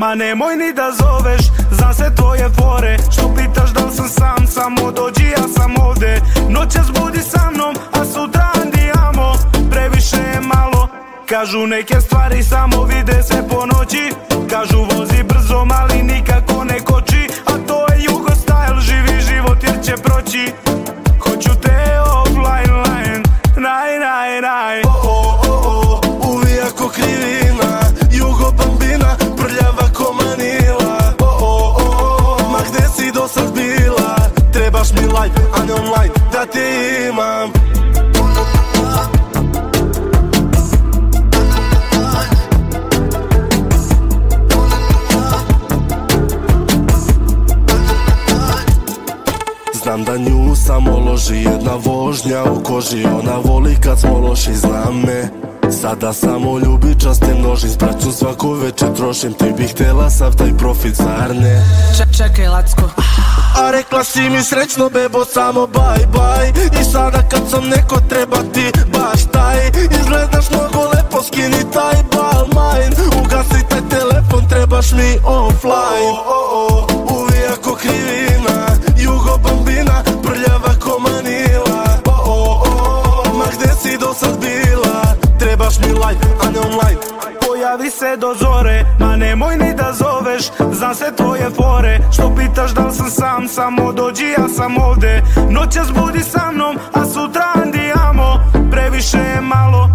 ma nemoj ni da zoveš. Zna se tvoje fore, što pitaš da li sam sam, samo dođi ja sam ovde. Noćas budi sa mnom, a sutra andiamo, previše je malo. Kažu neke stvari samo vide se po noći, kažu vozi brzo mali nikako ne koči, a to je jugo style, živi život jer će proći. Hoću te offline line, naj, naj, naj. Uvija ko krivina, jugo bambina, prljava ko Manila. Ma gde si do sad bila, trebaš mi live, a ne online, da te imam. Znam da nju samo loži jedna vožnja u koži, ona voli kad smo loši, znam me. Sada samo ljubičaste množim, s braćom svako večer trošim, ti bih htjela sav taj profit, zar ne? Čekaj Lacko, a rekla si mi srećno bebo, samo bye bye. I sada kad sam neko treba ti baš taj, izgledaš mnogo lepo, skini taj balmain. Ugasi taj telefon, trebaš mi offline. Uvija ko krivina, jugo bambina, prljava ko Manila. Ma gde si do sad bila, trebaš mi live, a ne online. Pojavi se do zore, ma nemoj ni da zoveš. Zna se tvoje fore, što pitaš da li sam sam, samo dođi ja sam ovde. Noćas budi sa mnom, a sutra andiamo, previše je malo.